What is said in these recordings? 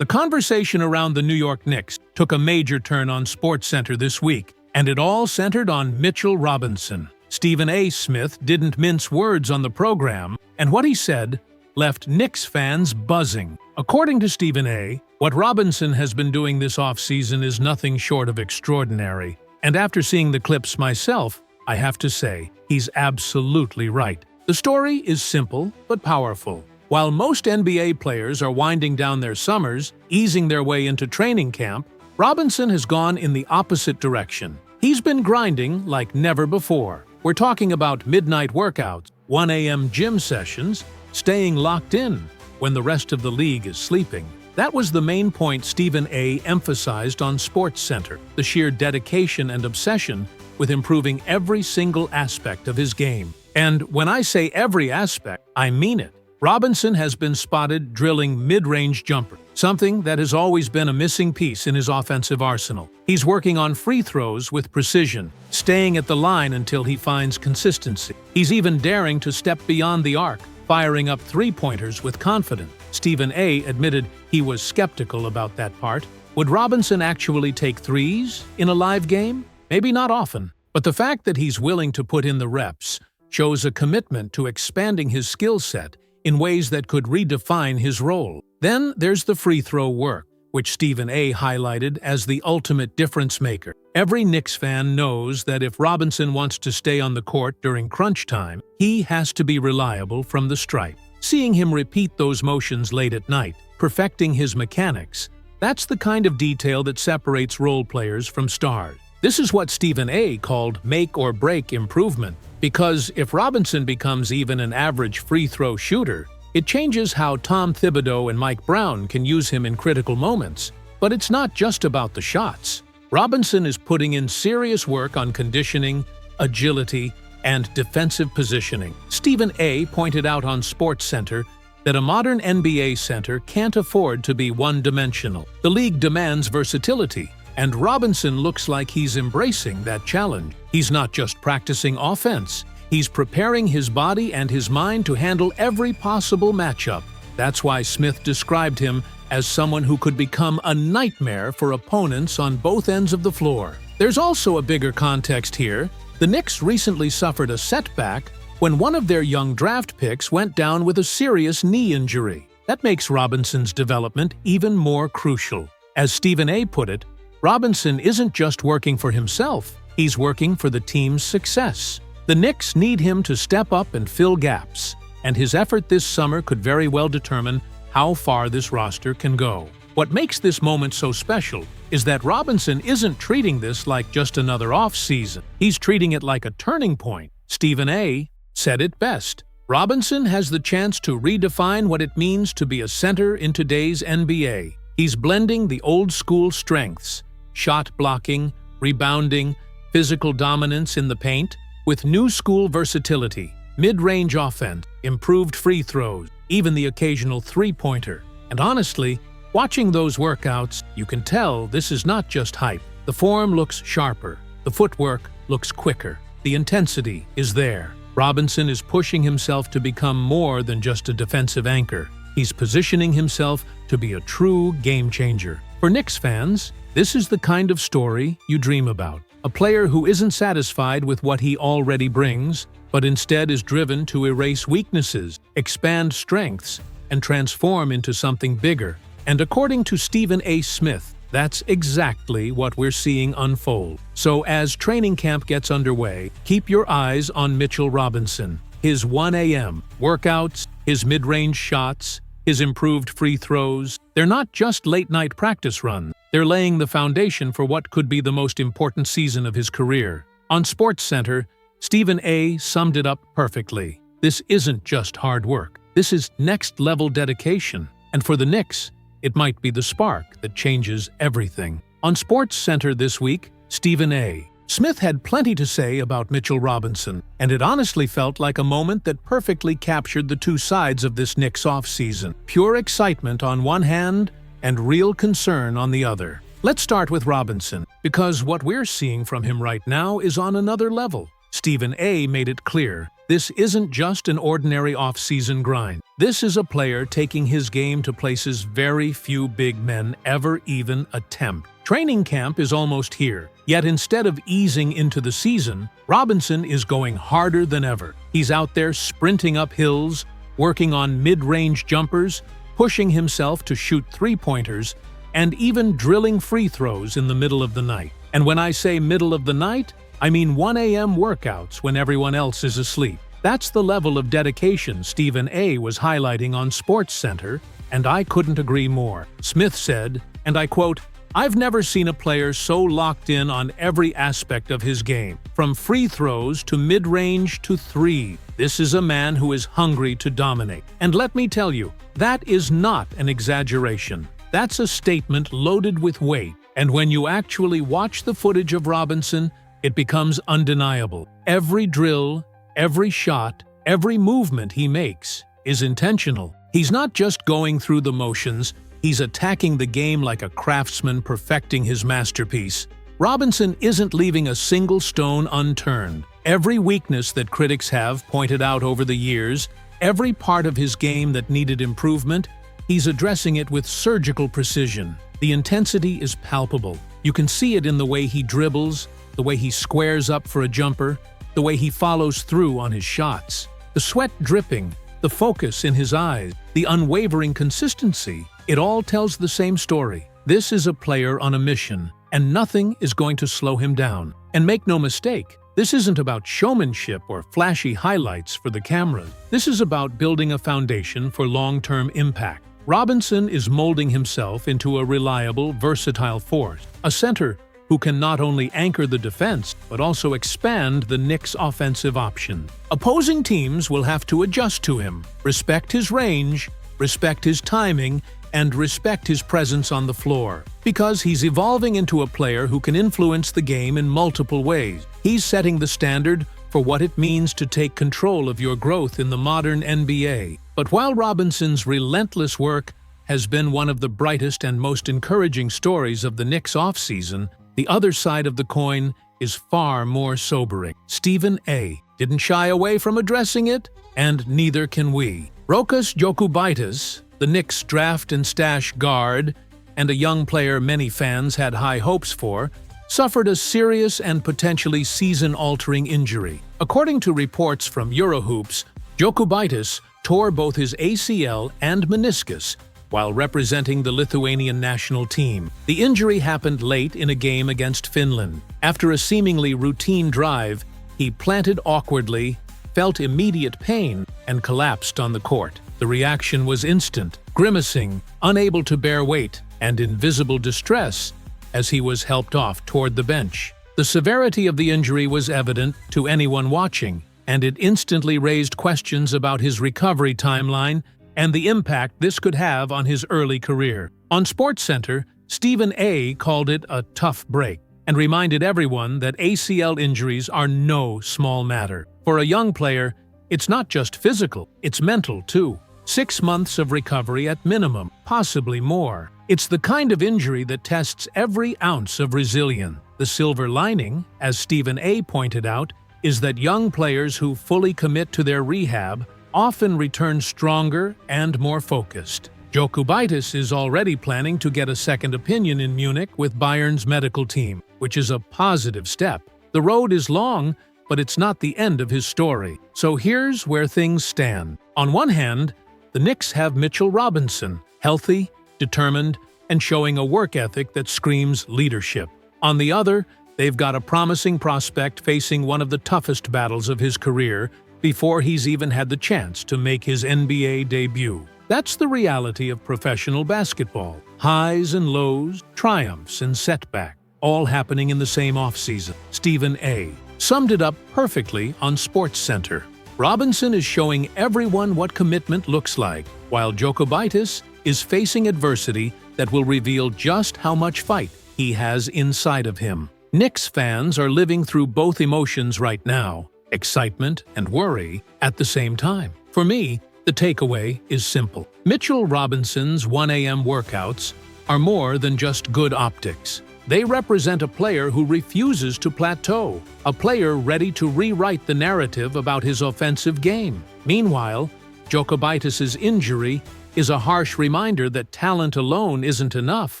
The conversation around the New York Knicks took a major turn on SportsCenter this week, and it all centered on Mitchell Robinson. Stephen A. Smith didn't mince words on the program, and what he said left Knicks fans buzzing. According to Stephen A., what Robinson has been doing this offseason is nothing short of extraordinary. And after seeing the clips myself, I have to say, he's absolutely right. The story is simple but powerful. While most NBA players are winding down their summers, easing their way into training camp, Robinson has gone in the opposite direction. He's been grinding like never before. We're talking about midnight workouts, 1 a.m. gym sessions, staying locked in when the rest of the league is sleeping. That was the main point Stephen A. emphasized on SportsCenter, the sheer dedication and obsession with improving every single aspect of his game. And when I say every aspect, I mean it. Robinson has been spotted drilling mid-range jumpers, something that has always been a missing piece in his offensive arsenal. He's working on free throws with precision, staying at the line until he finds consistency. He's even daring to step beyond the arc, firing up three-pointers with confidence. Stephen A. admitted he was skeptical about that part. Would Robinson actually take threes in a live game? Maybe not often, but the fact that he's willing to put in the reps shows a commitment to expanding his skill set in ways that could redefine his role. Then there's the free throw work, which Stephen A. highlighted as the ultimate difference maker. Every Knicks fan knows that if Robinson wants to stay on the court during crunch time, he has to be reliable from the stripe. Seeing him repeat those motions late at night, perfecting his mechanics, that's the kind of detail that separates role players from stars. This is what Stephen A. called make-or-break improvement, because if Robinson becomes even an average free throw shooter, it changes how Tom Thibodeau and Mike Brown can use him in critical moments. But it's not just about the shots. Robinson is putting in serious work on conditioning, agility, and defensive positioning. Stephen A. pointed out on SportsCenter that a modern NBA center can't afford to be one-dimensional. The league demands versatility, and Robinson looks like he's embracing that challenge. He's not just practicing offense, he's preparing his body and his mind to handle every possible matchup. That's why Smith described him as someone who could become a nightmare for opponents on both ends of the floor. There's also a bigger context here. The Knicks recently suffered a setback when one of their young draft picks went down with a serious knee injury. That makes Robinson's development even more crucial. As Stephen A. put it, Robinson isn't just working for himself, he's working for the team's success. The Knicks need him to step up and fill gaps, and his effort this summer could very well determine how far this roster can go. What makes this moment so special is that Robinson isn't treating this like just another off-season. He's treating it like a turning point. Stephen A. said it best. Robinson has the chance to redefine what it means to be a center in today's NBA. He's blending the old-school strengths, shot blocking, rebounding, physical dominance in the paint, with new-school versatility, mid-range offense, improved free throws, even the occasional three-pointer. And honestly, watching those workouts, you can tell this is not just hype. The form looks sharper, the footwork looks quicker, the intensity is there. Robinson is pushing himself to become more than just a defensive anchor. He's positioning himself to be a true game-changer. For Knicks fans, this is the kind of story you dream about. A player who isn't satisfied with what he already brings, but instead is driven to erase weaknesses, expand strengths, and transform into something bigger. And according to Stephen A. Smith, that's exactly what we're seeing unfold. So as training camp gets underway, keep your eyes on Mitchell Robinson. His 1 a.m. workouts, his mid-range shots, his improved free throws, they're not just late-night practice runs. They're laying the foundation for what could be the most important season of his career. On SportsCenter, Stephen A. summed it up perfectly. This isn't just hard work. This is next-level dedication. And for the Knicks, it might be the spark that changes everything. On SportsCenter this week, Stephen A. Smith had plenty to say about Mitchell Robinson, and it honestly felt like a moment that perfectly captured the two sides of this Knicks offseason. Pure excitement on one hand, and real concern on the other. Let's start with Robinson, because what we're seeing from him right now is on another level. Stephen A. made it clear This isn't just an ordinary off-season grind. This is a player taking his game to places very few big men ever even attempt. Training camp is almost here, yet instead of easing into the season, Robinson is going harder than ever. He's out there sprinting up hills, working on mid-range jumpers, pushing himself to shoot three-pointers, and even drilling free throws in the middle of the night. And when I say middle of the night, I mean 1 a.m. workouts when everyone else is asleep. That's the level of dedication Stephen A. was highlighting on SportsCenter, and I couldn't agree more. Smith said, and I quote, "I've never seen a player so locked in on every aspect of his game, from free throws to mid-range to three. This is a man who is hungry to dominate. And let me tell you, that is not an exaggeration. That's a statement loaded with weight. And when you actually watch the footage of Robinson, it becomes undeniable. Every drill, every shot, every movement he makes is intentional. He's not just going through the motions, he's attacking the game like a craftsman perfecting his masterpiece. Robinson isn't leaving a single stone unturned. Every weakness that critics have pointed out over the years, every part of his game that needed improvement, he's addressing it with surgical precision. The intensity is palpable. You can see it in the way he dribbles, the way he squares up for a jumper, the way he follows through on his shots. The sweat dripping, the focus in his eyes, the unwavering consistency. It all tells the same story. This is a player on a mission, and nothing is going to slow him down. And make no mistake, this isn't about showmanship or flashy highlights for the camera. This is about building a foundation for long-term impact. Robinson is molding himself into a reliable, versatile force, a center who can not only anchor the defense, but also expand the Knicks' offensive option. Opposing teams will have to adjust to him, respect his range, respect his timing, and respect his presence on the floor, because he's evolving into a player who can influence the game in multiple ways. He's setting the standard for what it means to take control of your growth in the modern NBA. But while Robinson's relentless work has been one of the brightest and most encouraging stories of the Knicks offseason, the other side of the coin is far more sobering. Stephen A. didn't shy away from addressing it, and neither can we. Jookobitis, the Knicks draft and stash guard, and a young player many fans had high hopes for, suffered a serious and potentially season-altering injury. According to reports from Eurohoops, Jookobitis tore both his ACL and meniscus while representing the Lithuanian national team. The injury happened late in a game against Finland. After a seemingly routine drive, he planted awkwardly, felt immediate pain, and collapsed on the court. The reaction was instant, grimacing, unable to bear weight, and in visible distress as he was helped off toward the bench. The severity of the injury was evident to anyone watching, and it instantly raised questions about his recovery timeline and the impact this could have on his early career. On SportsCenter, Stephen A. called it a tough break and reminded everyone that ACL injuries are no small matter. For a young player, it's not just physical, it's mental too. 6 months of recovery at minimum, possibly more. It's the kind of injury that tests every ounce of resilience. The silver lining, as Stephen A. pointed out, is that young players who fully commit to their rehab often return stronger and more focused. Jookobitis is already planning to get a second opinion in Munich with Bayern's medical team, which is a positive step. The road is long, but it's not the end of his story. So here's where things stand. On one hand, the Knicks have Mitchell Robinson, healthy, determined, and showing a work ethic that screams leadership. On the other, they've got a promising prospect facing one of the toughest battles of his career before he's even had the chance to make his NBA debut. That's the reality of professional basketball. Highs and lows, triumphs and setback, all happening in the same offseason. Stephen A. summed it up perfectly on SportsCenter. Robinson is showing everyone what commitment looks like, while Jookobitis is facing adversity that will reveal just how much fight he has inside of him. Knicks fans are living through both emotions right now, excitement and worry at the same time. For me, the takeaway is simple. Mitchell Robinson's 1 a.m. workouts are more than just good optics. They represent a player who refuses to plateau, a player ready to rewrite the narrative about his offensive game. Meanwhile, Jookobitis' injury is a harsh reminder that talent alone isn't enough.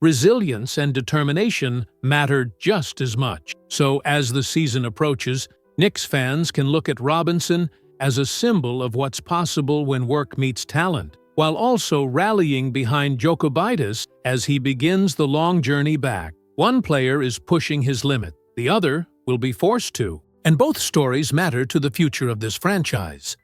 Resilience and determination matter just as much. So, as the season approaches, Knicks fans can look at Robinson as a symbol of what's possible when work meets talent, while also rallying behind Jookobitis as he begins the long journey back. One player is pushing his limit, the other will be forced to. And both stories matter to the future of this franchise.